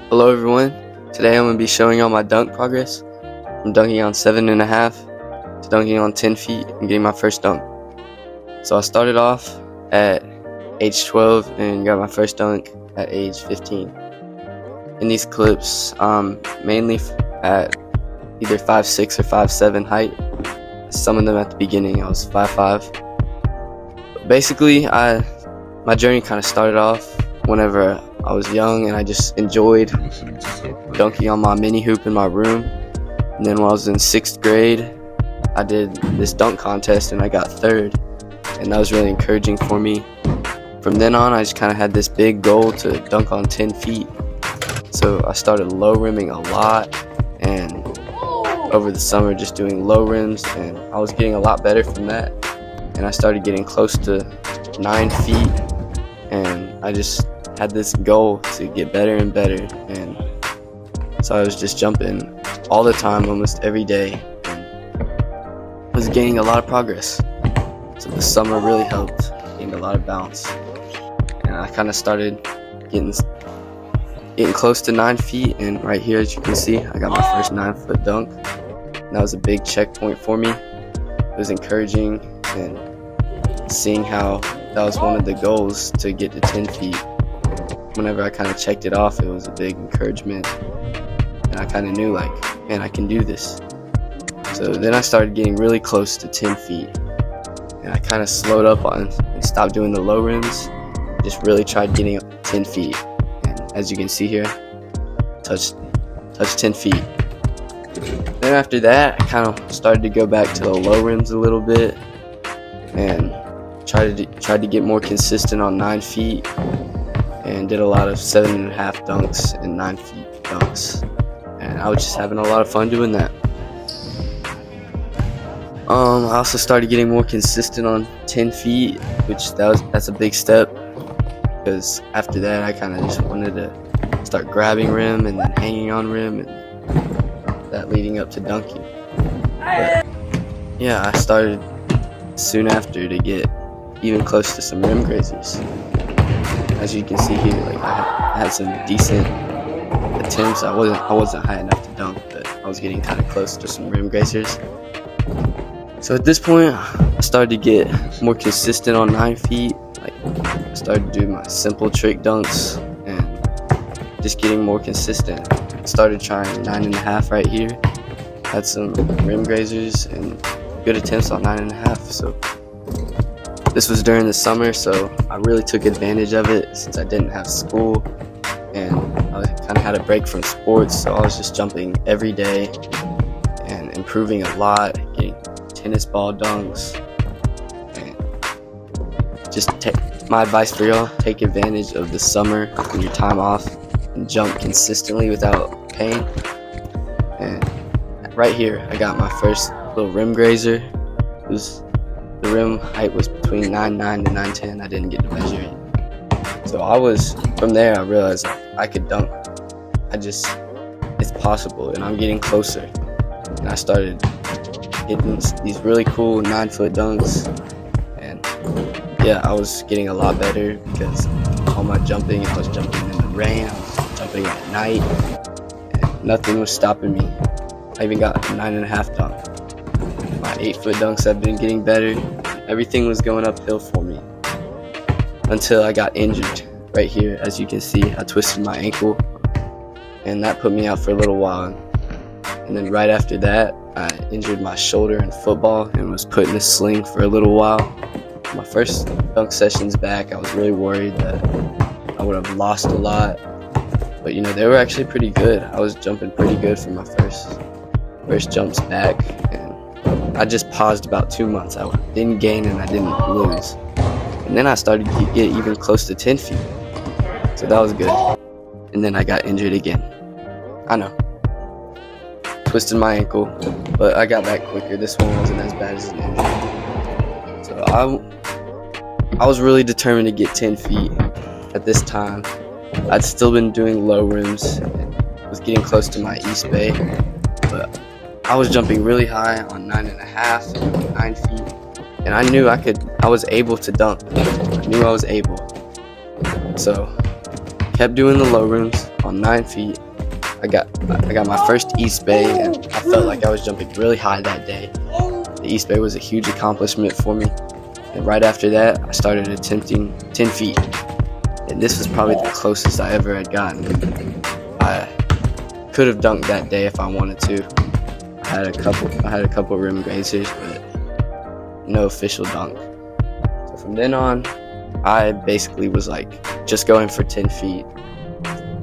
Hello everyone, today I'm going to be showing y'all my dunk progress. I'm dunking on 7.5 to dunking on 10 feet and getting my first dunk. So I started off at age 12 and got my first dunk at age 15. In these clips, I'm mainly at either 5'6 or 5'7 height. Some of them at the beginning I was 5'5. Basically, my journey kind of started off whenever I was young and I just enjoyed dunking on my mini hoop in my room. And then when I was in 6th grade, I did this dunk contest and I got 3rd, and that was really encouraging for me. From then on, I just kind of had this big goal to dunk on 10 feet. So I started low rimming a lot, and over the summer just doing low rims, and I was getting a lot better from that. And I started getting close to 9 feet, and I just had this goal to get better and better, and so I was just jumping all the time, almost every day, and was gaining a lot of progress. So the summer really helped, gained a lot of bounce, and I kind of started getting close to 9 feet. And right here, as you can see, I got my first 9-foot dunk, and that was a big checkpoint for me. It was encouraging, and seeing how that was one of the goals to get to 10 feet. Whenever I kind of checked it off, it was a big encouragement, and I kind of knew, like, man, I can do this. So then I started getting really close to 10 feet, and I kind of slowed up on and stopped doing the low rims, just really tried getting up 10 feet. And as you can see here, touched 10 feet. Then after that, I kind of started to go back to the low rims a little bit and tried to get more consistent on 9 feet, and did a lot of 7.5 dunks and 9 feet dunks, and I was just having a lot of fun doing that. I also started getting more consistent on 10 feet, that's a big step, because after that I kind of just wanted to start grabbing rim and then hanging on rim, and that leading up to dunking. But yeah, I started soon after to get even close to some rim grazers. As you can see here, like, I had some decent attempts. I wasn't high enough to dunk, but I was getting kind of close to some rim grazers. So at this point, I started to get more consistent on 9 feet. Like, I started to do my simple trick dunks and just getting more consistent. I started trying 9.5 right here. Had some rim grazers and good attempts on 9.5. So this was during the summer, so I really took advantage of it since I didn't have school and I kind of had a break from sports, so I was just jumping every day and improving a lot, getting tennis ball dunks. And just my advice for y'all, take advantage of the summer and your time off and jump consistently without pain. And right here, I got my first little rim grazer. The rim height was between 9'9" to 9'10". I didn't get to measure it. So from there I realized I could dunk. It's possible, and I'm getting closer. And I started getting these really cool 9-foot dunks. And yeah, I was getting a lot better because all my jumping, I was jumping in the rain, I was jumping at night, and nothing was stopping me. I even got a 9.5 dunk. My 8-foot dunks have been getting better. Everything was going uphill for me until I got injured. Right here, as you can see, I twisted my ankle, and that put me out for a little while. And then right after that, I injured my shoulder in football and was put in a sling for a little while. My first dunk sessions back, I was really worried that I would have lost a lot, but they were actually pretty good. I was jumping pretty good for my first jumps back, and I just paused about 2 months. I didn't gain and I didn't lose. And then I started to get even close to 10 feet. So that was good. And then I got injured again. I know. Twisted my ankle, but I got back quicker. This one wasn't as bad as an injury. So I was really determined to get 10 feet at this time. I'd still been doing low rims and was getting close to my East Bay, but I was jumping really high on 9.5 and 9 feet, and I knew I was able to dunk. I knew I was able. So kept doing the low rims on 9 feet. I got my first East Bay, and I felt like I was jumping really high that day. The East Bay was a huge accomplishment for me. And right after that, I started attempting 10 feet. And this was probably the closest I ever had gotten. I could have dunked that day if I wanted to. I had a couple rim grazers, but no official dunk. So from then on, I basically was like just going for 10 feet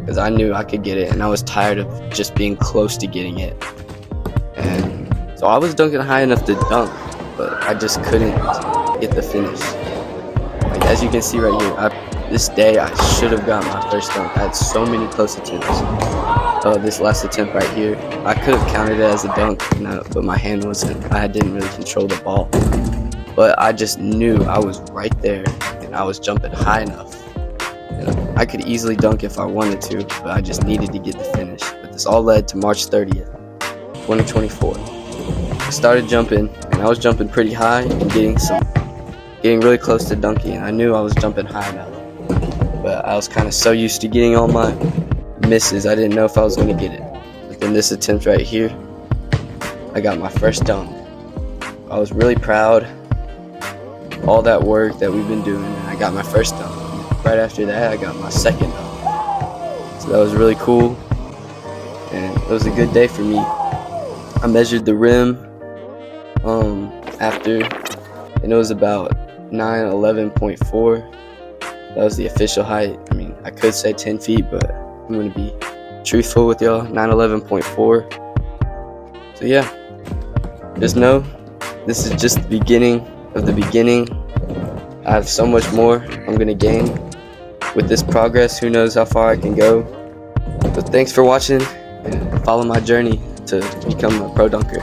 because I knew I could get it, and I was tired of just being close to getting it. And so I was dunking high enough to dunk, but I just couldn't get the finish. Like, as you can see right here, this day I should have got my first dunk. I had so many close attempts. This last attempt right here, I could have counted it as a dunk, but my hand wasn't. I didn't really control the ball. But I just knew I was right there, and I was jumping high enough. And I could easily dunk if I wanted to, but I just needed to get the finish. But this all led to March 30th, 2024. I started jumping, and I was jumping pretty high and getting really close to dunking. And I knew I was jumping high enough, but I was kind of so used to getting all my misses, I didn't know if I was going to get it. But then this attempt right here, I got my first dunk. I was really proud. All that work that we've been doing, and I got my first dunk. Right after that, I got my second dunk. So that was really cool, and it was a good day for me. I measured the rim after, and it was about 911.4. That was the official height. I mean, I could say 10 feet, but I'm going to be truthful with y'all. 911.4. So yeah, just know this is just the beginning of the beginning. I have so much more I'm going to gain with this progress. Who knows how far I can go. So thanks for watching, and follow my journey to become a pro dunker.